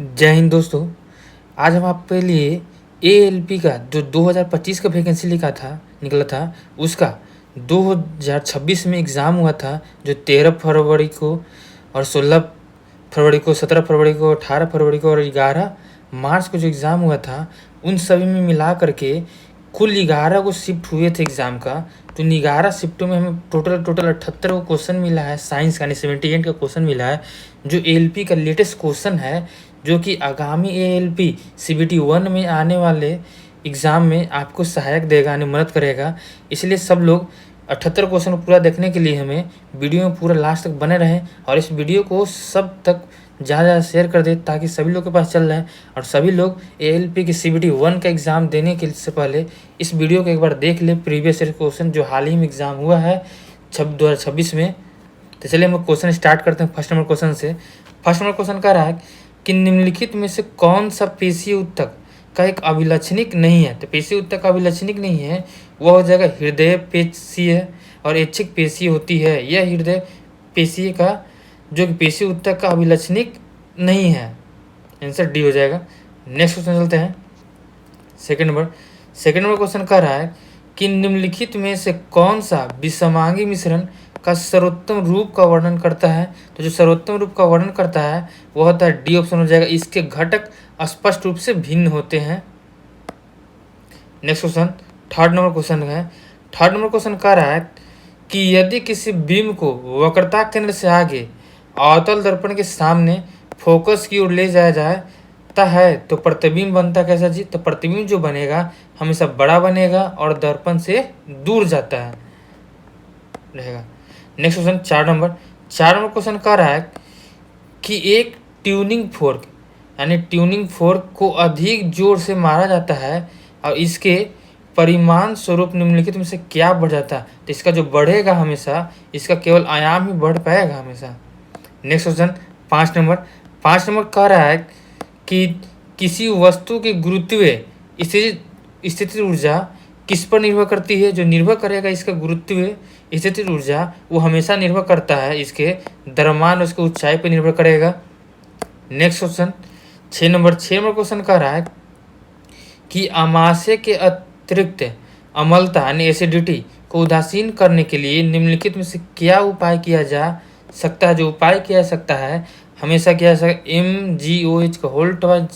जय हिंद दोस्तों। आज हम आपके लिए एएलपी का जो 2025 का वैकेंसी निकला था उसका 2026 में एग्ज़ाम हुआ था, जो 13 फरवरी को और 16 फरवरी को, 17 फरवरी को, 18 फरवरी को और 11 मार्च को जो एग्ज़ाम हुआ था, उन सभी में मिला करके कुल 11 को शिफ्ट हुए थे एग्ज़ाम का। तो इन 11 शिफ्टों में हमें टोटल 78 को क्वेश्चन मिला है। साइंस का 78 का क्वेश्चन मिला है, जो एएलपी का लेटेस्ट क्वेश्चन है, जो कि आगामी एएलपी सीबीटी 1 में आने वाले एग्ज़ाम में आपको सहायक देगा, मदद करेगा। इसलिए सब लोग 78 क्वेश्चन को पूरा देखने के लिए हमें वीडियो में पूरा लास्ट तक बने रहें और इस वीडियो को सब तक ज़्यादा शेयर कर दें ताकि सभी लोग के पास चल जाए और सभी लोग एएलपी की सीबीटी 1 का एग्ज़ाम देने के से पहले इस वीडियो को एक बार देख ले। प्रीवियस ईयर क्वेश्चन जो हाल ही में एग्ज़ाम हुआ है 2026 में। तो चलिए हम क्वेश्चन स्टार्ट करते हैं फर्स्ट नंबर क्वेश्चन से। फर्स्ट नंबर क्वेश्चन कह रहा है कि निम्नलिखित में से कौन सा पेशीय ऊतक का एक अभिलक्षणिक नहीं है। तो पेशीय ऊतक का अभिलक्षणिक नहीं है, वह हो जाएगा हृदय पेशीय और ऐच्छिक पेशीय होती है। यह हृदय पेशीय का जो कि पेशीय ऊतक का अभिलक्षणिक नहीं है। आंसर डी हो जाएगा। नेक्स्ट क्वेश्चन चलते हैं सेकंड नंबर क्वेश्चन कह रहा है कि निम्नलिखित में से कौन सा विषमांगी मिश्रण का सर्वोत्तम रूप का वर्णन करता है। तो जो सर्वोत्तम रूप का वर्णन करता है वह होता है डी ऑप्शन हो जाएगा। इसके घटक स्पष्ट रूप से भिन्न होते हैं। Next question third number question कह रहा है कि यदि किसी बीम को वक्रता केंद्र से आगे अवतल दर्पण के सामने फोकस की ओर ले जाया जाता है तो प्रतिबिंब बनता कैसा जी। तो प्रतिबिंब जो बनेगा हमेशा बड़ा बनेगा और दर्पण से दूर जाता है रहेगा। नेक्स्ट क्वेश्चन चार नंबर क्वेश्चन कह रहा है कि एक ट्यूनिंग फोर्क को अधिक जोर से मारा जाता है और इसके परिमाण स्वरूप निम्नलिखित में से क्या बढ़ जाता है। तो इसका जो बढ़ेगा हमेशा, इसका केवल आयाम ही बढ़ पाएगा हमेशा। नेक्स्ट क्वेश्चन पाँच नंबर कह रहा है कि किसी वस्तु की गुरुत्वीय स्थिति ऊर्जा किस पर निर्भर करती है। जो निर्भर करेगा इसका गुरुत्वीय स्थिति ऊर्जा, वो हमेशा निर्भर करता है इसके द्रव्यमान और उसके ऊंचाई पर निर्भर करेगा। नेक्स्ट क्वेश्चन 6 नंबर क्वेश्चन कह रहा है कि आमाशय के अतिरिक्त अम्लता यानी एसिडिटी को उदासीन करने के लिए निम्नलिखित में से क्या उपाय किया जा सकता है। जो उपाय किया जा सकता है हमेशा किया जा सकता है MgOH का होल्ट का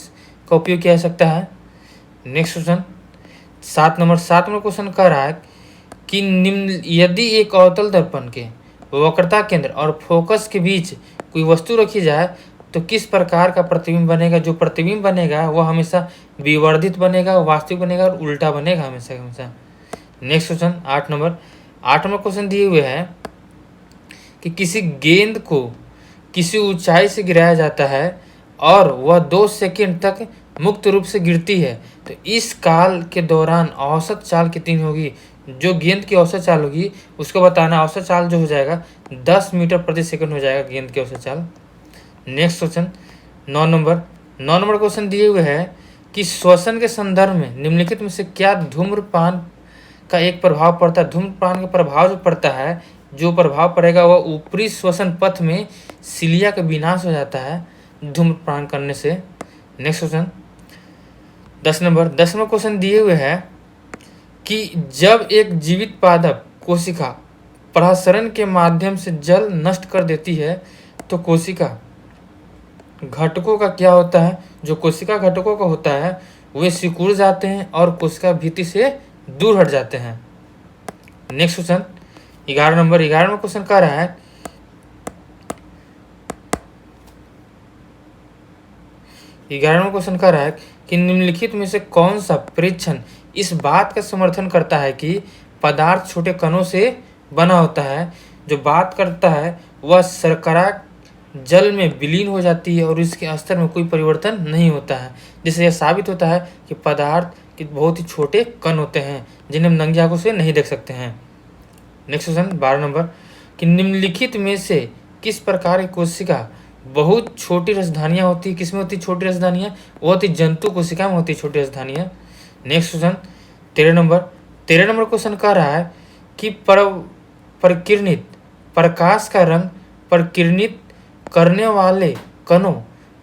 उपयोग किया जा सकता है। नेक्स्ट क्वेश्चन 7 नंबर क्वेश्चन कह रहा है कि यदि एक अवतल दर्पण के वक्रता केंद्र और फोकस के बीच कोई वस्तु रखी जाए तो किस प्रकार का प्रतिबिंब बनेगा। जो प्रतिबिंब बनेगा वह हमेशा विवर्धित बनेगा, वास्तविक बनेगा और उल्टा बनेगा हमेशा। नेक्स्ट क्वेश्चन 8 नंबर क्वेश्चन दिए हुए हैं कि किसी गेंद को किसी ऊंचाई से गिराया जाता है और वह 2 सेकंड तक मुक्त रूप से गिरती है तो इस काल के दौरान औसत चाल कितनी होगी। जो गेंद की औसत चाल होगी उसको बताना। औसत चाल जो हो जाएगा 10 मीटर प्रति सेकंड हो जाएगा गेंद की औसत चाल। नेक्स्ट क्वेश्चन 9 नंबर क्वेश्चन दिए हुए है कि श्वसन के संदर्भ में निम्नलिखित में से क्या धूम्रपान का एक प्रभाव पड़ता है। धूम्रपान का प्रभाव जो पड़ता है, जो प्रभाव पड़ेगा वह ऊपरी श्वसन पथ में सिलिया का विनाश हो जाता है धूम्रपान करने से। नेक्स्ट क्वेश्चन 10 नंबर क्वेश्चन दिए हुए है कि जब एक जीवित पादप कोशिका प्रसरण के माध्यम से जल नष्ट कर देती है तो कोशिका घटकों का क्या होता है। जो कोशिका घटकों का होता है वे सिकुड़ जाते हैं और कोशिका भित्ति से दूर हट जाते हैं। नेक्स्ट क्वेश्चन 11 नंबर क्वेश्चन कह रहा है कि निम्नलिखित में से कौन सा परीक्षण इस बात का समर्थन करता है कि पदार्थ छोटे कणों से बना होता है। जो बात करता है वह शर्करा जल में विलीन हो जाती है और इसके स्तर में कोई परिवर्तन नहीं होता है, जिससे यह साबित होता है कि पदार्थ के बहुत ही छोटे कण होते हैं जिन्हें हम नंगी आंखों से नहीं देख सकते हैं। नेक्स्ट क्वेश्चन 12 नंबर कि निम्नलिखित में से किस प्रकार की कोशिका बहुत छोटी राजधानियाँ होती है। किसमें होती है छोटी राजधानियाँ? वो होती जंतु कोशिका में होती है छोटी राजधानियाँ। नेक्स्ट क्वेश्चन 13 नंबर क्वेश्चन कह रहा है कि प्रकिरणित प्रकाश का रंग प्रकिरणित करने वाले कणों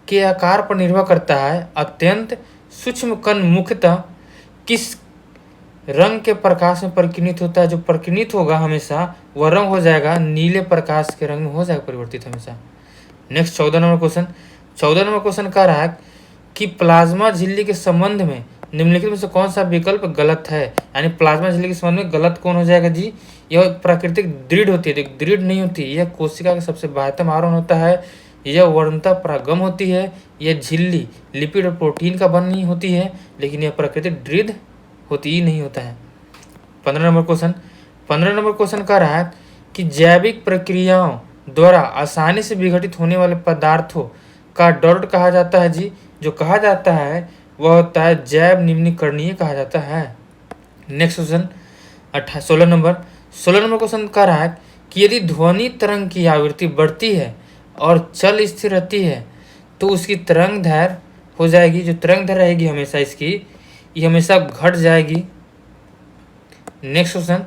के आकार पर निर्भर करता है। अत्यंत सूक्ष्म कण मुख्यतः किस रंग के प्रकाश में परिवर्तित होता है? जो परिवर्तित होगा हमेशा वह रंग हो जाएगा नीले प्रकाश के रंग में हो जाएगा परिवर्तित हमेशा। Next 14 number question. 14 number question कह रहा है कि प्लाज्मा झिल्ली के संबंध में निम्नलिखित में से कौन सा विकल्प गलत है? यानी प्लाज्मा झिल्ली के संबंध में गलत कौन हो जाएगा जी? यह प्राकृतिक दृढ़ होती है, दृढ़ नहीं होती। यह कोशिका का सबसे बाह्यतम आवरण होता है। यह वर्णतः परागम होती है। यह झिल्ली लिपिड और प्रोटीन का बनी होती है, लेकिन यह प्राकृतिक दृढ़ होती ही नहीं होता है। 15 नंबर क्वेश्चन। 15 नंबर क्वेश्चन कह रहा है कि जैविक प्रक्रियाओं द्वारा आसानी से विघटित होने वाले पदार्थों का डॉट कहा जाता है जी। जो कहा जाता है वह होता है जैव निम्नीकरणीय कहा जाता है। Next question 16 number. 16 number question कह रहा है कि यदि ध्वनि तरंग की आवृत्ति बढ़ती है और चल स्थिर रहती है तो उसकी तरंग दैर्घ्य हो जाएगी, जो तरंग दैर्घ्य रहेगी हमेशा इसकी, ये हमेशा घट जाएगी। Next question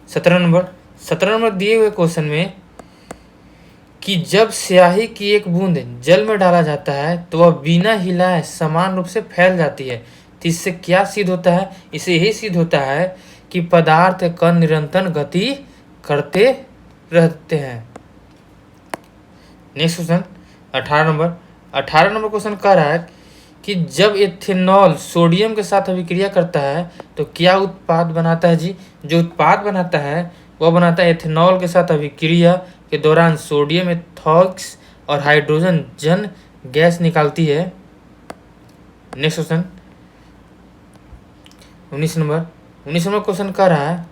17 number. 17 नंबर दिए हुए क्वेश्चन में कि जब स्याही की एक बूंद जल में डाला जाता है तो वह बिना हिलाए समान रूप से फैल जाती है। तो इससे क्या सिद्ध होता है? इससे यही सिद्ध होता है कि पदार्थ कण निरंतर गति करते रहते हैं। Next question 18 number. 18 number question कह रहा है कि जब एथेनॉल सोडियम के साथ अभिक्रिया करता है तो क्या उत्पाद बनाता है जी? जो उत्पाद बनाता है वह बनाता है एथेनॉल के साथ अभिक्रिया के दौरान सोडियम एथॉक्स और हाइड्रोजन जन गैस निकालती है। Next question 19 number. 19 number question कह रहा है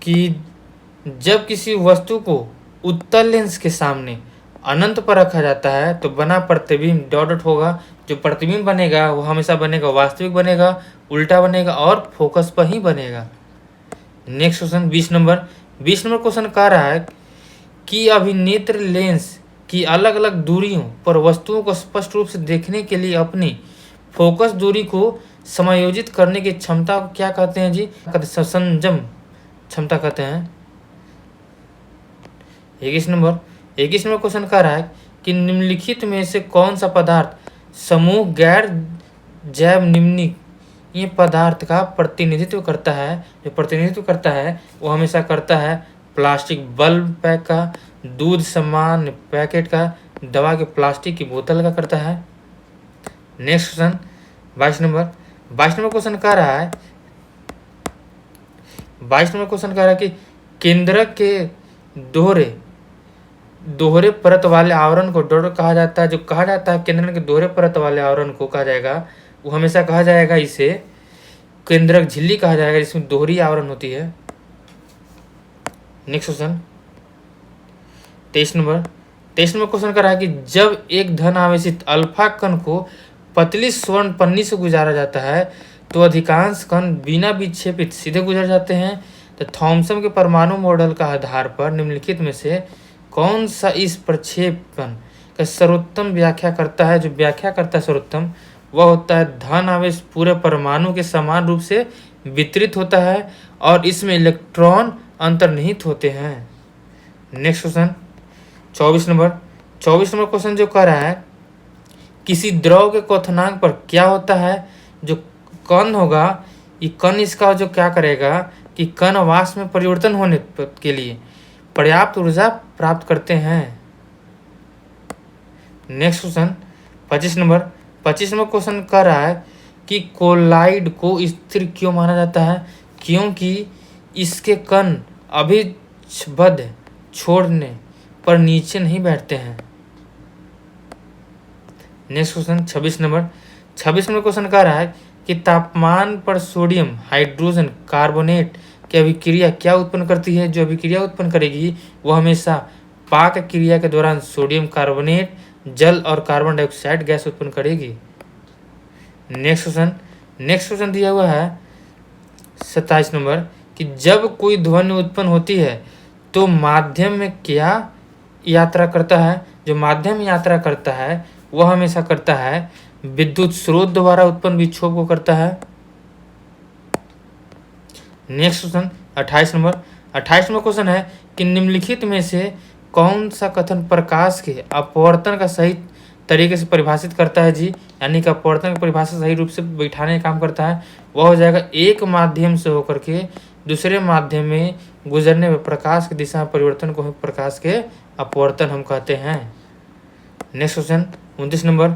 कि जब किसी वस्तु को उत्तल लेंस के सामने अनंत पर रखा जाता है तो बना प्रतिबिंब डॉट डॉट होगा। जो प्रतिबिंब बनेगा वो हमेशा बनेगा वास्तविक बनेगा, उल्टा बनेगा और फोकस पर ही बनेगा। Next question 20 number. 20 number question कह रहा है कि अभिनेत्र लेंस की अलग अलग दूरियों पर वस्तुओं को स्पष्ट रूप से देखने के लिए अपनी फोकस दूरी को समायोजित करने की क्षमता को क्या कहते हैं जी? संजम क्षमता कहते हैं। 21 नंबर। 21 नंबर क्वेश्चन कह रहा है कि निम्नलिखित में से कौन सा पदार्थ समूह गैर जैव निम्नीय पदार्थ का प्रतिनिधित्व करता है? जो प्रतिनिधित्व करता है वो हमेशा करता है प्लास्टिक बल्ब पैक का, दूध सामान पैकेट का, दवा के प्लास्टिक की बोतल का करता है। Next question 22 number. 22 number question कह रहा है 22 नंबर क्वेश्चन कह रहा है कि केंद्रक के दोहरे परत वाले आवरण को डॉट कहा जाता है। जो कहा जाता है केंद्रक के दोहरे परत वाले आवरण को कहा जाएगा वो हमेशा कहा जाएगा इसे केंद्रक झिल्ली कहा जाएगा, जिसमें दोहरी आवरण होती है। Next question 23 number. 23 number question कर रहा है कि जब एक धन आवेशित अल्फा कण को पतली स्वर्ण पन्नी से गुजारा जाता है तो अधिकांश कण बिना विक्षेपित सीधे गुजर जाते हैं। तो थॉमसन के परमाणु मॉडल का आधार पर निम्नलिखित में से कौन सा इस प्रक्षेपण का सर्वोत्तम व्याख्या करता है? जो व्याख्या करता है सर्वोत्तम वह होता है धन आवेश पूरे परमाणु के समान रूप से वितरित होता है और इसमें इलेक्ट्रॉन अंतर्निहित होते हैं। Next question 24 number. 24 number question जो कह रहा है किसी द्रव के क्वथनांक पर क्या होता है? जो कण होगा ये कण इसका जो क्या करेगा कि कण वाष्प में परिवर्तन होने के लिए पर्याप्त ऊर्जा प्राप्त करते हैं। Next question 25 number. 25 number question कह रहा है कि कोलाइड को स्थिर क्यों माना जाता है? क्योंकि इसके कण अभिबद्ध छोड़ने पर नीचे नहीं बैठते हैं। Next question 26 number. 26 number question कह रहा है कि तापमान पर सोडियम हाइड्रोजन कार्बोनेट की अभिक्रिया क्या उत्पन्न करती है? जो अभिक्रिया उत्पन्न करेगी वो हमेशा पाक क्रिया के दौरान सोडियम कार्बोनेट जल और कार्बन डाइऑक्साइड गैस उत्पन्न करेगी। नेक्स्ट क्वेश्चन दिया हुआ है 27 नंबर कि जब कोई ध्वनि उत्पन्न होती है तो माध्यम में क्या यात्रा करता है? जो माध्यम यात्रा करता है वह हमेशा करता है विद्युत स्रोत द्वारा उत्पन्न विक्षोभ को करता है। Next question 28 number. 28 number question है कि निम्नलिखित में से कौन सा कथन प्रकाश के अपवर्तन का सही तरीके से परिभाषित करता है जी, यानी कि अपवर्तन की परिभाषा सही रूप से बैठाने का काम करता है? वह हो जाएगा एक माध्यम से होकर के दूसरे माध्यम में गुजरने में प्रकाश की दिशा में परिवर्तन को प्रकाश के अपवर्तन हम कहते हैं। नेक्स्ट क्वेश्चन 29 नंबर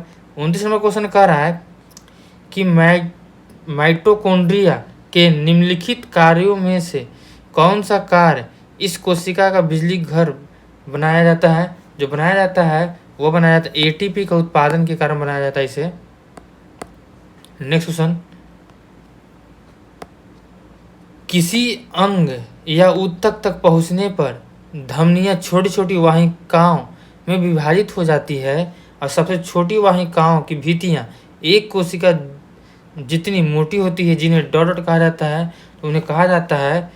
क्वेश्चन कह रहा है कि माइटोकॉन्ड्रिया के निम्नलिखित कार्यों में से कौन सा कार्य इस कोशिका का बिजली घर बनाया जाता है? जो बनाया जाता है वो बनाया जाता है एटीपी का उत्पादन के कारण बनाया जाता है इसे। नेक्स्ट क्वेश्चन, किसी अंग या ऊतक तक पहुंचने पर धमनियां छोटी छोटी वाहिकाओं में विभाजित हो जाती है और सबसे छोटी वाहिकाओं की भित्तियां एक कोशिका जितनी मोटी होती है, जिन्हें डॉट कहा जाता है, तो उन्हें कहा जाता है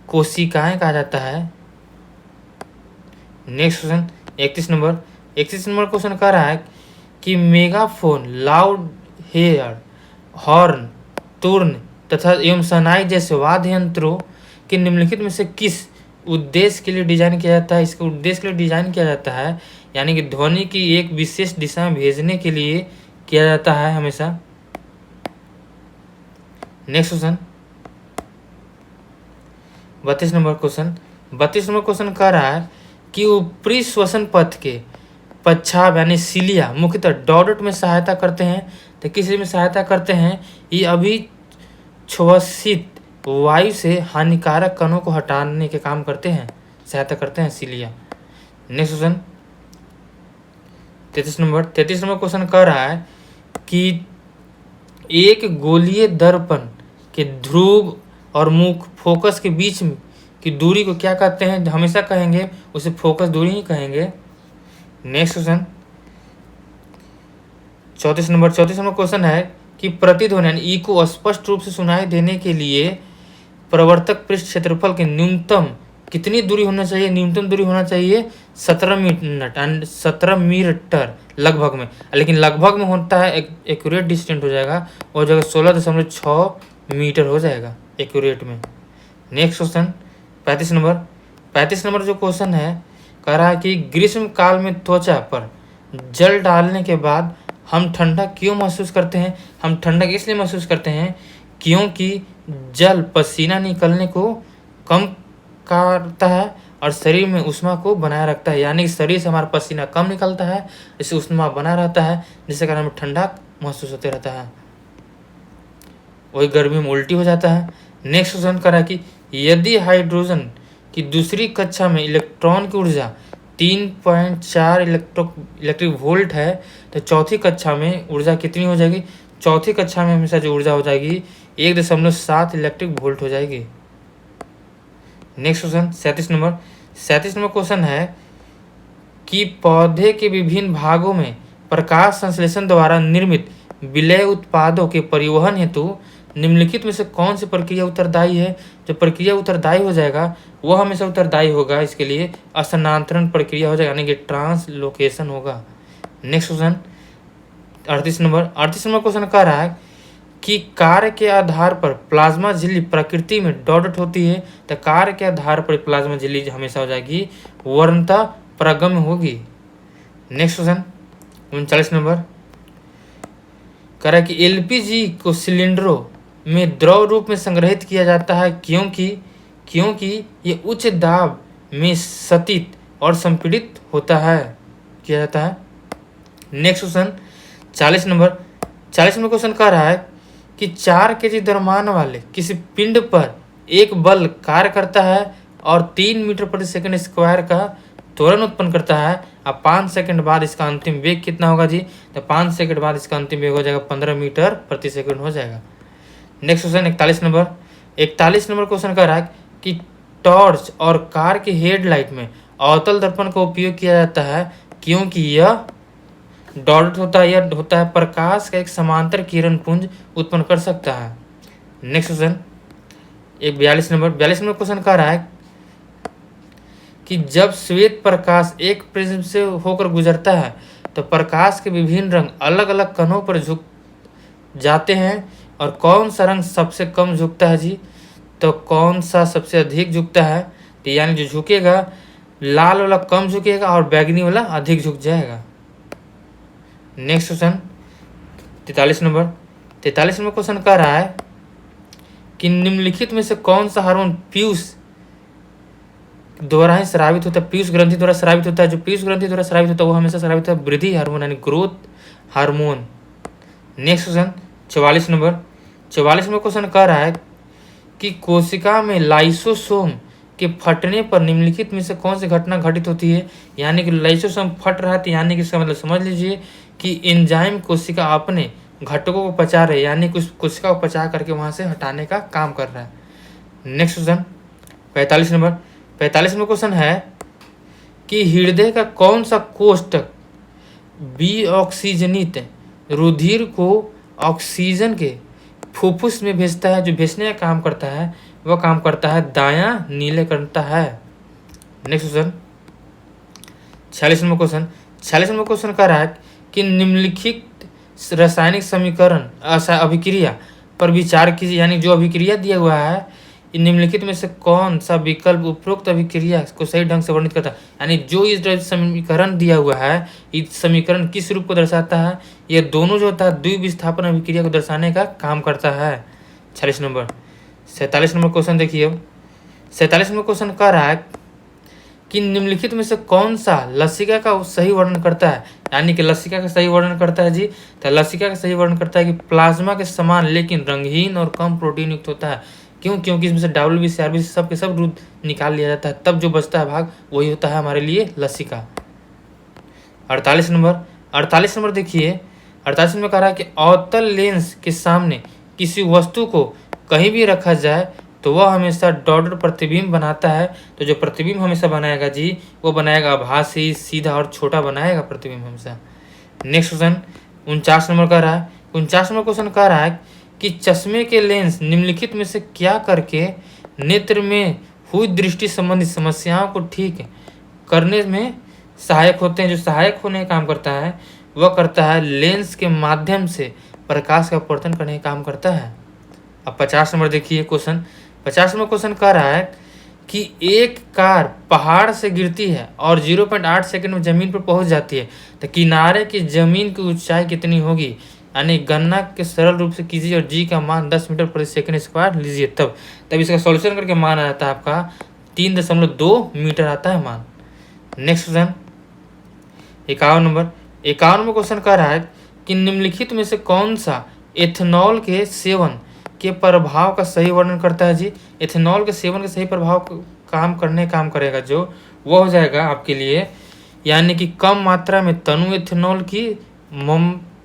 कोशिकाएं कहा जाता है। नेक्स्ट क्वेश्चन 31 नंबर क्वेश्चन कह रहा है कि मेगाफोन, लाउड हेयर, हॉर्न, तुर्ण तथा एवं शहनाई जैसे वाद्य यंत्रों के निम्नलिखित में से किस उद्देश्य के लिए डिजाइन किया जाता है? इसके उद्देश्य के लिए डिजाइन किया जाता है, यानी कि ध्वनि की एक विशेष दिशा में भेजने के लिए किया जाता है हमेशा। नेक्स्ट क्वेश्चन 32 नंबर क्वेश्चन कह रहा है कि ऊपरी श्वसन पथ के पश्चात यानी सिलिया मुख्यतः डॉट में सहायता करते हैं, तो किसी में सहायता करते हैं? ये अभिश्वसित वायु से हानिकारक कणों को हटाने के काम करते हैं, सहायता करते हैं cilia. Next question 33 number question कह रहा है कि एक गोलीय दर्पण के ध्रुव और मुख फोकस के बीच की दूरी को क्या कहते हैं? हमेशा कहेंगे उसे फोकस दूरी ही कहेंगे। नेक्स्ट क्वेश्चन 34 नंबर क्वेश्चन है कि प्रतिध्वनि यानी ई को स्पष्ट रूप से सुनाई देने के लिए प्रवर्तक पृष्ठ क्षेत्रफल के न्यूनतम कितनी दूरी होना चाहिए? न्यूनतम दूरी होना चाहिए 17 मीटर लगभग में, लेकिन लगभग में होता है एक्यूरेट डिस्टेंट हो जाएगा, हो जाएगा 16.6 मीटर हो जाएगा एक्यूरेट में। नेक्स्ट क्वेश्चन 35 नंबर जो क्वेश्चन है कह रहा है कि ग्रीष्म काल में त्वचा पर जल डालने के बाद हम ठंडा क्यों महसूस करते हैं? हम ठंडक इसलिए महसूस करते हैं क्योंकि जल पसीना निकलने को कम करता है और शरीर में ऊष्मा को बनाए रखता है, यानी कि शरीर से हमारा पसीना कम निकलता है, इससे ऊष्मा बना रहता है, जिससे कारण हमें ठंडा महसूस होते रहता है, वही गर्मी में उल्टी हो जाता है। नेक्स्ट क्वेश्चन कर रहा है कि यदि हाइड्रोजन की दूसरी कक्षा में इलेक्ट्रॉन की ऊर्जा 3.4 इलेक्ट्रिक वोल्ट है, तो चौथी कक्षा में ऊर्जा कितनी हो जाएगी? चौथी कक्षा में हमेशा जो ऊर्जा हो जाएगी 1.7 इलेक्ट्रिक वोल्ट हो जाएगी। नेक्स्ट क्वेश्चन 37 नंबर क्वेश्चन है कि पौधे के विभिन्न भागों में प्रकाश संश्लेषण द्वारा निर्मित विलेय उत्पादों के परिवहन हेतु निम्नलिखित में से कौन सी प्रक्रिया उत्तरदायी है? जो प्रक्रिया उत्तरदायी हो जाएगा वो हमेशा उत्तरदायी होगा इसके लिए स्थानांतरण प्रक्रिया हो जाएगा, यानी कि ट्रांसलोकेशन होगा। नेक्स्ट क्वेश्चन 38 नंबर क्वेश्चन कह रहा है कि कार्य के आधार पर प्लाज्मा झिल्ली प्रकृति में डॉट होती है, तो कार्य के आधार पर प्लाज्मा झिल्ली हमेशा हो जाएगी वर्णता प्रगम्य होगी। नेक्स्ट क्वेश्चन 39 नंबर कह रहा है कि एलपीजी को सिलेंडरों में द्रव रूप में संग्रहित किया जाता है क्योंकि ये उच्च दाब में सतित और संपीड़ित होता है किया जाता है। नेक्स्ट क्वेश्चन 40 नंबर क्वेश्चन कह रहा है कि 4 kg द्रव्यमान वाले किसी पिंड पर एक बल कार्य करता है और 3 मीटर प्रति सेकंड स्क्वायर का त्वरण उत्पन्न करता है, अब 5 सेकंड बाद इसका अंतिम वेग कितना होगा जी? तो 5 सेकंड बाद इसका अंतिम वेग हो जाएगा 15 मीटर प्रति सेकंड हो जाएगा। नेक्स्ट क्वेश्चन 41 नंबर क्वेश्चन कह रहा है कि टॉर्च और कार के हेडलाइट में अवतल दर्पण का उपयोग किया जाता है क्योंकि यह डॉट होता है प्रकाश का एक समांतर किरण पुंज उत्पन्न कर सकता है। नेक्स्ट क्वेश्चन 42 नंबर क्वेश्चन कह रहा है कि जब श्वेत प्रकाश एक प्रिज्म से होकर गुजरता है तो प्रकाश के विभिन्न रंग अलग अलग कणों पर झुक जाते हैं और कौन सा रंग सबसे कम झुकता है जी? तो कौन सा सबसे अधिक झुकता है? तो यानी जो झुकेगा लाल वाला कम झुकेगा और बैगनी वाला अधिक झुक जाएगा। Next question 43 number. 43 number question कह रहा है कि निम्नलिखित में से कौन सा हार्मोन पीयूष द्वारा ही स्रावित होता है, पीयूष ग्रंथि द्वारा स्रावित होता है। जो पीयूष ग्रंथि द्वारा स्रावित होता है वो हमेशा स्रावित होता है वृद्धि हार्मोन यानी growth hormone. Next question 44 number. 44 number question कह रहा है कि कोशिका में लाइसोसोम के फटने पर निम्नलिखित में से कौन सी घटना घटित होती है। यानी कि लाइसोसोम फट रहा है, तो यानी कि इसका मतलब समझ लीजिए कि एंजाइम कोशिका अपने घटकों को पचा रहे, यानी कुछ कोशिका को पचा करके वहां से हटाने का काम कर रहा है। Next question 45 number. 45 number question है कि हृदय का कौन सा कोष्ठक ऑक्सीजनित रुधिर को ऑक्सीजन के फुफ्फुस में भेजता है। जो भेजने का काम करता है वह काम करता है दायां नीले करता है। Next question 46 number question. 46 number question कह रहा है कि निम्नलिखित रासायनिक समीकरण अभिक्रिया पर विचार कीजिए। यानी जो अभिक्रिया दिया हुआ है निम्नलिखित में से कौन सा विकल्प उपरोक्त अभिक्रिया को सही ढंग से वर्णित करता है। यानी जो इस समीकरण दिया हुआ है, इस समीकरण किस रूप को दर्शाता है। ये दोनों जो होता है द्विविस्थापन अभिक्रिया को दर्शाने का काम करता है। 46 नंबर। 47 नंबर क्वेश्चन देखिए अब। 47 नंबर क्वेश्चन कह रहा है कि निम्नलिखित में से कौन सा लसिका का सही वर्णन करता है। यानी कि लसिका का सही वर्णन करता है जी, तो लसिका का सही वर्णन करता है कि प्लाज्मा के समान लेकिन रंगहीन और कम प्रोटीन युक्त होता है। क्यों? क्योंकि इसमें से WBC RBC सब के सब दूध निकाल लिया जाता है, तब जो बचता है भाग वही होता है हमारे लिए लसिका। 48 नंबर। 48 नंबर देखिए। 48 नंबर कह रहा है कि अवतल लेंस के सामने किसी वस्तु को कहीं भी रखा जाए तो वह हमेशा डॉटेड प्रतिबिंब बनाता है। तो जो प्रतिबिंब हमेशा बनाएगा जी वो बनाएगा आभासी, सीधा और छोटा बनाएगा प्रतिबिंब हमेशा। नेक्स्ट क्वेश्चन 49 नंबर कह रहा है। 49 नंबर क्वेश्चन कह रहा है कि चश्मे के लेंस निम्नलिखित में से क्या करके नेत्र में हुई दृष्टि संबंधी समस्याओं को ठीक करने में सहायक होते हैं। जो सहायक होने का काम करता है वह करता है लेंस के माध्यम से प्रकाश का अपवर्तन करने का काम करता है। अब 50 नंबर देखिए क्वेश्चन। 50 नंबर क्वेश्चन कह रहा है कि एक कार पहाड़ से गिरती है और 0.8 सेकंड में जमीन पर पहुंच जाती है, तो किनारे की जमीन की ऊंचाई कितनी होगी। यानी गणना के सरल रूप से कीजिए और जी का मान 10 मीटर प्रति सेकंड स्क्वायर लीजिए, तब इसका सॉल्यूशन करके मान आ जाता है आपका 3.2 मीटर आता है मान। Next question 51 number. 51 number question कह रहा है कि निम्नलिखित में से कौन सा एथेनॉल के सेवन के प्रभाव का सही वर्णन करता है जी। एथेनॉल के सेवन के सही प्रभाव काम करेगा जो वो हो जाएगा आपके लिए, यानी कि कम मात्रा में तनु एथेनॉल की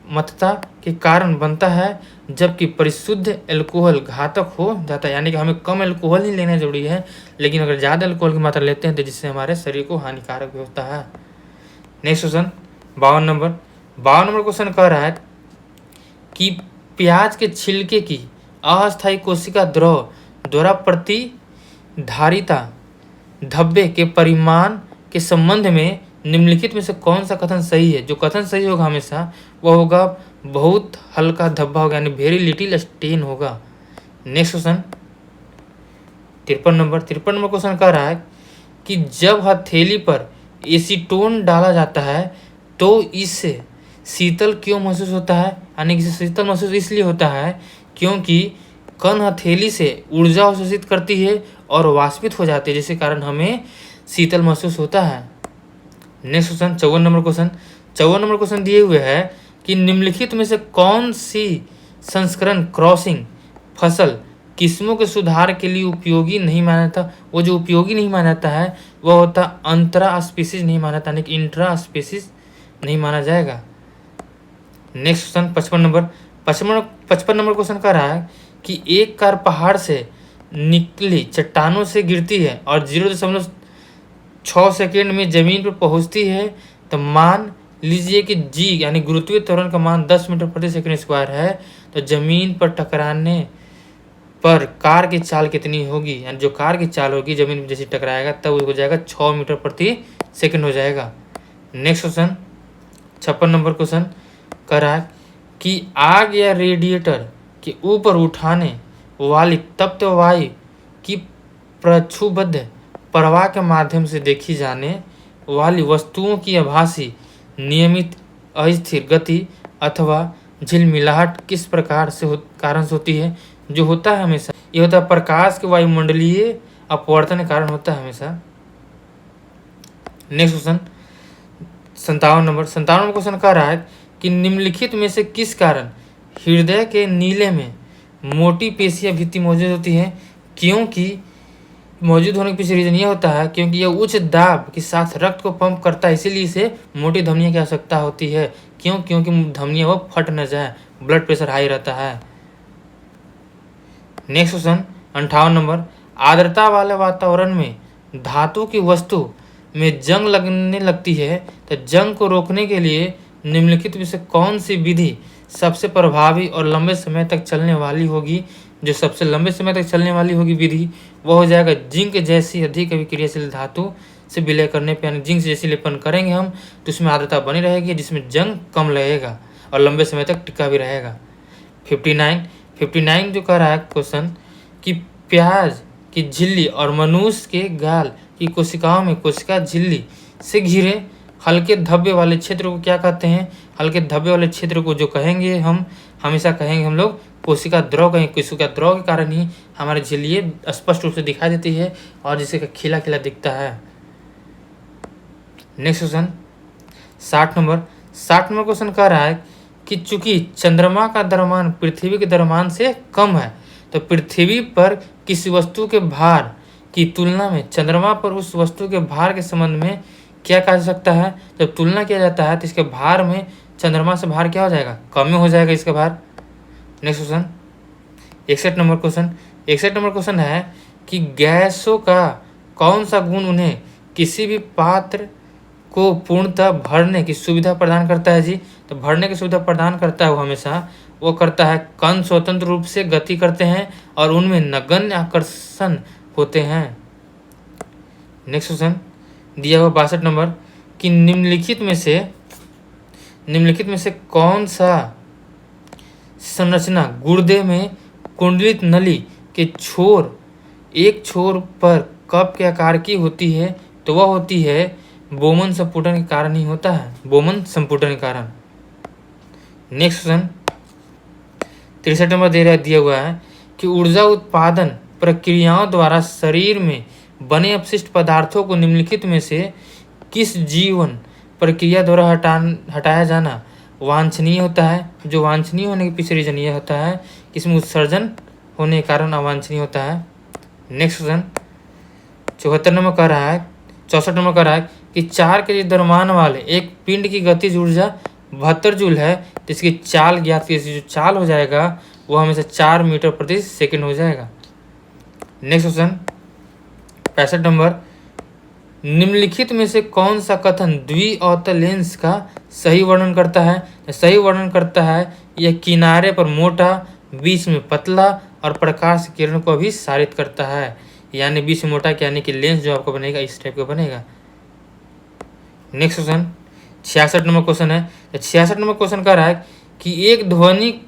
मतता के कारण बनता है, जबकि परिशुद्ध अल्कोहल घातक हो जाता है। यानी कि हमें कम अल्कोहल ही लेना जरूरी है, लेकिन अगर ज़्यादा अल्कोहल की मात्रा लेते हैं तो जिससे हमारे शरीर को हानिकारक भी होता है। Next question 52 number. 52 number question कह रहा है कि प्याज के छिलके की अस्थायी कोशिका द्रव द्वारा प्रतिधारिता धब्बे के परिमाण के संबंध में निम्नलिखित में से कौन सा कथन सही है। जो कथन सही होगा हमेशा वह होगा बहुत हल्का धब्बा होगा, यानी वेरी लिटिल स्टेन होगा। Next question 53 number. 53 number question कह रहा है कि जब हथेली पर एसीटोन डाला जाता है तो इससे शीतल क्यों महसूस होता है। यानी कि शीतल महसूस इसलिए होता है क्योंकि कण हथेली से ऊर्जा अवशोषित करती है और वाष्पित हो जाती है, जिसके कारण हमें शीतल महसूस होता है। Next question 54 number question. 54 number question दिए हुए है कि निम्नलिखित में से कौन सी संस्करण क्रॉसिंग फसल किस्मों के सुधार के लिए उपयोगी नहीं माना जाता। वो जो उपयोगी नहीं माना जाता है वह होता अंतरा स्पीसीज नहीं माना जाता, यानी कि इंट्रा स्पीसीज नहीं माना जाएगा। Next question 55 number. 55 number question कह रहा है कि एक कार पहाड़ से निकली चट्टानों से गिरती है और 0.6 सेकेंड में जमीन पर पहुंचती है, तो मान लीजिए कि जी यानी गुरुत्वीय त्वरण का मान 10 मीटर प्रति सेकंड स्क्वायर है, तो जमीन पर टकराने पर कार की चाल कितनी होगी। यानी जो कार की चाल होगी जमीन में जैसे टकराएगा तब हो जाएगा 6 मीटर प्रति सेकंड हो जाएगा। नेक्स्ट क्वेश्चन 56 नंबर क्वेश्चन कह रहा है कि आग या रेडिएटर के ऊपर उठाने वाली तप्त वायु की प्रक्षुब्ध प्रवाह के माध्यम से देखी जाने वाली वस्तुओं की आभासी नियमित अस्थिर गति अथवा झिलमिलाहट किस प्रकार से कारण से होती है? जो होता है हमेशा ये होता है प्रकाश के वायुमंडलीय अपवर्तन के कारण होता है हमेशा। नेक्स्ट क्वेश्चन 57 नंबर क्वेश्चन कह रहा है कि निम्नलिखित में से किस कारण हृदय के नीले में मोटी पेशियां भित्ति मौजूद होती है? क्योंकि मौजूद होने के पीछे रीजन ये होता है क्योंकि यह उच्च दाब के साथ रक्त को पंप करता है, इसीलिए इसे मोटी धमनियों की आवश्यकता होती है। क्यों? क्योंकि धमनियां वो फट न जाए, ब्लड प्रेशर हाई रहता है। नेक्स्ट क्वेश्चन 58 नंबर, आर्द्रता वाले वातावरण में धातु की वस्तु में जंग लगने लगती है, तो जंग को रोकने के लिए निम्नलिखित में से कौन सी विधि सबसे प्रभावी और लंबे समय तक चलने वाली होगी? जो सबसे लंबे समय तक चलने वाली होगी विधि वह हो जाएगा जिंक जैसी अधिक अभिक्रियाशील धातु से विलय करने पर, यानी जिंक जैसी लेपन करेंगे हम तो उसमें आर्द्रता बनी रहेगी, जिसमें जंग कम लगेगा और लंबे समय तक टिका भी रहेगा। 59 जो कह रहा है क्वेश्चन कि प्याज की झिल्ली और मनुष्य के गाल की कोशिकाओं में कोशिका झिल्ली से घिरे हल्के धब्बे वाले क्षेत्र को क्या कहते हैं? हल्के धब्बे वाले क्षेत्र को जो कहेंगे हम हमेशा कहेंगे हम लोग कोशिका द्रव कहेंगे। कोशिका द्रव के कारण ही हमारी झिल्ली स्पष्ट रूप से दिखाई देती है और जिसे खिला खिला दिखता है। नेक्स्ट क्वेश्चन 60 नंबर क्वेश्चन कह रहा है कि चूंकि चंद्रमा का द्रव्यमान पृथ्वी के द्रव्यमान से कम है, तो पृथ्वी पर किसी वस्तु के भार की तुलना में चंद्रमा पर उस वस्तु के भार के संबंध में क्या कहा जा सकता है? जब तुलना किया जाता है तो इसके भार में चंद्रमा से भार क्या हो जाएगा? कम हो जाएगा इसका भार। नेक्स्ट क्वेश्चन 61 नंबर क्वेश्चन है कि गैसों का कौन सा गुण उन्हें किसी भी पात्र को पूर्णतः भरने की सुविधा प्रदान करता है? जी, तो भरने की सुविधा प्रदान करता है वो हमेशा वो करता है कण स्वतंत्र रूप से गति करते हैं और उनमें नगण्य आकर्षण होते हैं। नेक्स्ट क्वेश्चन दिया हुआ 62 नंबर कि निम्नलिखित में से कौन सा संरचना गुर्दे में कुंडलित नली के एक छोर पर कप के आकार की होती है? तो वह होती है बोमन संपुटन के कारण ही होता है, बोमन संपुटन के कारण। नेक्स्ट क्वेश्चन 63 नंबर दिया हुआ है कि ऊर्जा उत्पादन प्रक्रियाओं द्वारा शरीर में बने अपशिष्ट पदार्थों को निम्नलिखित में से किस जीवन प्रक्रिया द्वारा हटाया जाना वांछनीय होता है? जो वांछनीय होने के पीछे रीजन यह होता है कि इसमें उत्सर्जन होने के कारण अवांछनीय होता है। नेक्स्ट क्वेश्चन 64 नंबर कह रहा है कि 4 के द्रव्यमान वाले एक पिंड की गतिज ऊर्जा 72 जूल है, तो इसकी चाल ज्ञात कीजिए। जो चाल हो जाएगा वो हमेशा 4 मीटर प्रति सेकंड हो जाएगा। नेक्स्ट क्वेश्चन 65 नंबर, निम्नलिखित में से कौन सा कथन द्विअवतल लेंस का सही वर्णन करता है? सही वर्णन करता है यह किनारे पर मोटा, बीच में पतला और प्रकाश किरण को भी सारित करता है, यानी बीच में मोटा यानी कि लेंस जो आपको बनेगा इस टाइप का बनेगा। नेक्स्ट क्वेश्चन 66 नंबर क्वेश्चन है। 66 नंबर क्वेश्चन कह रहा है कि एक ध्वनिक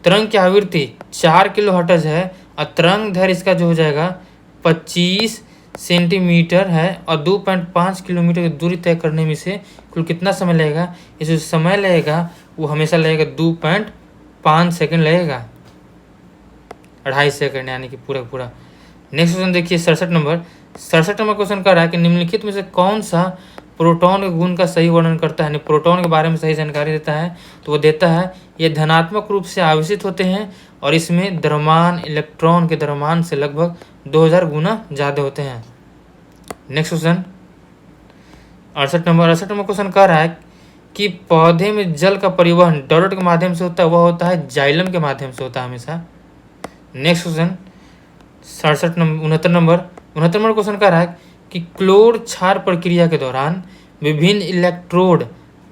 तरंग की आवृत्ति 4 किलोहर्ट्ज है और तरंग दैर्घ्य इसका जो हो जाएगा 25 सेंटीमीटर है और 2.5 किलोमीटर की दूरी तय करने में से कुल कितना समय लगेगा? इस जो समय लगेगा वो हमेशा लगेगा 2.5 सेकंड लगेगा, 2.5 सेकंड यानी कि पूरा। नेक्स्ट क्वेश्चन देखिए 67 नंबर क्वेश्चन कर रहा है कि निम्नलिखित में से कौन सा प्रोटॉन के गुण का सही वर्णन करता है? प्रोटॉन के बारे में सही जानकारी देता है, तो वो देता है ये धनात्मक रूप से आवेशित होते हैं और इसमें द्रव्यमान इलेक्ट्रॉन के द्रव्यमान से लगभग 2000 गुना ज़्यादा होते हैं। नेक्स्ट क्वेश्चन 68 नंबर क्वेश्चन कह रहा है कि पौधे में जल का परिवहन डॉट के माध्यम से होता है, वह होता है जाइलम के माध्यम से होता है हमेशा। नेक्स्ट क्वेश्चन 69 नंबर क्वेश्चन कह रहा है कि क्लोर क्षार प्रक्रिया के दौरान विभिन्न इलेक्ट्रोड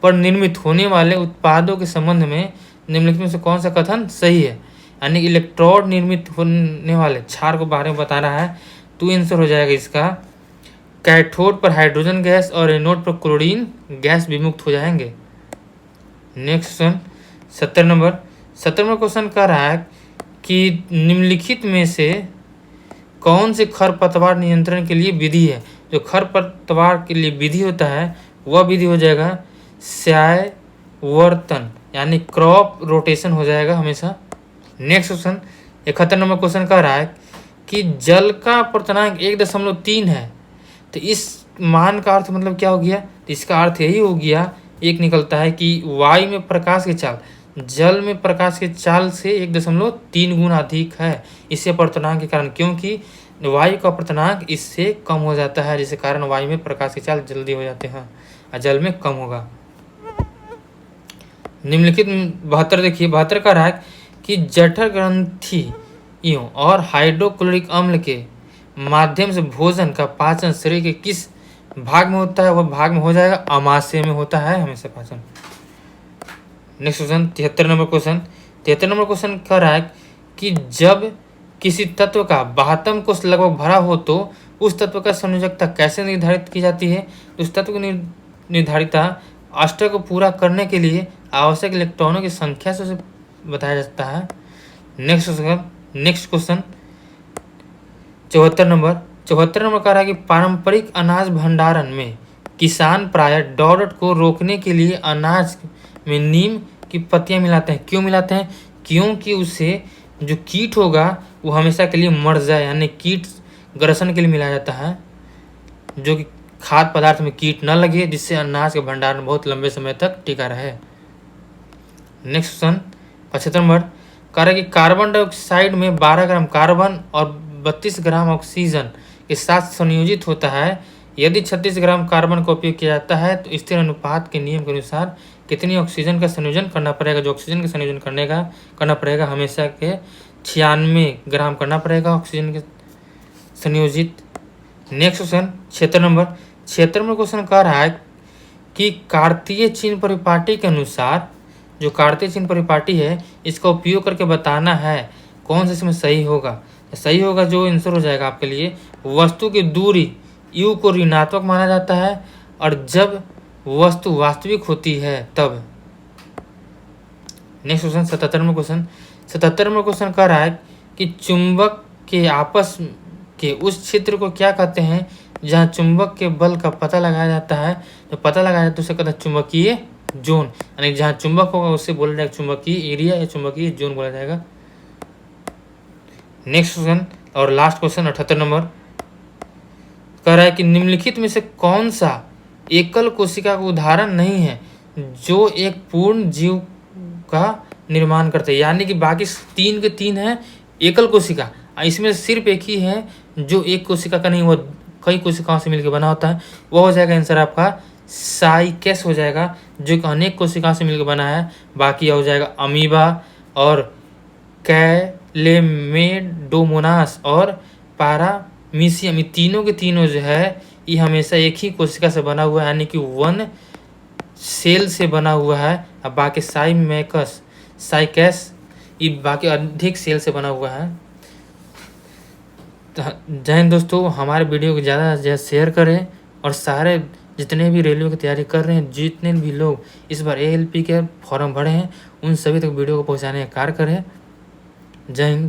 पर निर्मित होने वाले उत्पादों के संबंध में निम्नलिखित में से कौन सा कथन सही है? यानी इलेक्ट्रोड निर्मित होने वाले क्षार को बारे में बता रहा है, तो आंसर हो जाएगा इसका कैथोड पर हाइड्रोजन गैस और एनोड पर क्लोरीन गैस विमुक्त हो जाएंगे। नेक्स्ट क्वेश्चन 70 नंबर क्वेश्चन कह रहा है कि निम्नलिखित में से कौन से खरपतवार नियंत्रण के लिए विधि है? जो खरपतवार के लिए विधि होता है वह विधि हो जाएगा स्यायवर्तन, यानी क्रॉप रोटेशन हो जाएगा हमेशा। नेक्स्ट क्वेश्चन 71 नंबर क्वेश्चन कह रहा है कि जल का अपर्तनांक 1.3 है, तो इस मान का अर्थ मतलब क्या हो गया? तो इसका अर्थ यही हो गया, एक निकलता है कि वायु में प्रकाश की चाल जल में प्रकाश की चाल से 1.3 गुना अधिक है, इससे अपर्तनांक के कारण, क्योंकि वायु का अपर्तनांक इससे कम हो जाता है, जिसके कारण वायु में प्रकाश की चाल जल्दी हो जाते हैं और जल में कम होगा। निम्नलिखित 72 देखिए 72 का रहा है कि जठर ग्रंथियों और हाइड्रोक्लोरिक अम्ल के माध्यम से भोजन का पाचन शरीर के किस भाग में होता है? वह भाग में हो जाएगा अमाशय में होता है हमेशा पाचन। Next question 73 number question 73 number question कह रहा है कि जब किसी तत्व का 72 कोष लगभग भरा हो तो उस तत्व का संयोजकता कैसे निर्धारित की जाती है? उस तत्व की निर्धारिता अष्टक को पूरा करने के लिए आवश्यक इलेक्ट्रॉनों की संख्या से उसे बताया जाता है। नेक्स्ट क्वेश्चन 74 नंबर कह रहा है कि पारंपरिक अनाज भंडारण में किसान प्रायः डॉट को रोकने के लिए अनाज में नीम की पत्तियां मिलाते हैं। क्यों मिलाते हैं? क्योंकि उससे जो कीट होगा वो हमेशा के लिए मर जाए, यानी कीट ग्रसन के लिए मिलाया जाता है, जो कि खाद्य पदार्थ में कीट न लगे, जिससे अनाज के भंडारण बहुत लंबे समय तक टिका रहे। नेक्स्ट क्वेश्चन 75 नंबर कह रहा है कि कार्बन डाइऑक्साइड में 12 ग्राम कार्बन और 32 ग्राम ऑक्सीजन के साथ संयोजित होता है। यदि 36 ग्राम कार्बन का उपयोग किया जाता है तो स्थिर अनुपात के नियम के अनुसार कितनी ऑक्सीजन का संयोजन करना पड़ेगा? जो ऑक्सीजन का संयोजन करना पड़ेगा हमेशा के 96 ग्राम करना पड़ेगा ऑक्सीजन के संयोजित। नेक्स्ट क्वेश्चन 76 नंबर क्वेश्चन कह रहा है कि कार्तीय चिन्ह परिपाटी के अनुसार, जो कार्तीय चिन्ह परिपाटी है इसका उपयोग करके बताना है कौन सा इसमें सही होगा। सही होगा जो आंसर हो जाएगा आपके लिए, वस्तु की दूरी u को ऋणात्मक माना जाता है और जब वस्तु वास्तविक होती है तब। नेक्स्ट क्वेश्चन 77 नंबर क्वेश्चन कह रहा है कि चुंबक के आपस के उस क्षेत्र को क्या कहते हैं जहां चुंबक के बल का पता लगाया जाता है? जो पता लगाया जाता है उसे कहते हैं चुंबकीय जोन, यानी जहां चुंबक होगा उसे बोला जाएगा चुंबकीय एरिया या चुंबकीय जोन बोला जाएगा। नेक्स्ट क्वेश्चन और लास्ट क्वेश्चन 78 नंबर कह रहा है कि निम्नलिखित में से कौन सा एकल कोशिका का उदाहरण नहीं है जो एक पूर्ण जीव का निर्माण करते हैं? यानी कि बाकी 3 के 3 है एकल कोशिका, इसमें सिर्फ एक ही है जो एक कोशिका का नहीं, वो कई कोशिकाओं से मिलकर बना होता है। वो हो जाएगा आंसर आपका साइकेस हो जाएगा, जो कि अनेक कोशिकाओं से मिलकर बना है। बाकी हो जाएगा अमीबा और कैलेमेडोमोनास और पारामीशियम, ये तीनों के तीनों जो है ये हमेशा एक ही कोशिका से बना हुआ है, यानी कि 1 सेल से बना हुआ है। अब बाकी साइकेस ये बाकी अधिक सेल से बना हुआ है। जय हिंद दोस्तों, हमारे वीडियो को ज़्यादा से ज़्यादा शेयर करें और सारे जितने भी रेलवे की तैयारी कर रहे हैं, जितने भी लोग इस बार ALP के फॉर्म भरे हैं, उन सभी तक वीडियो को पहुंचाने का कार्य करें। जय हिंद।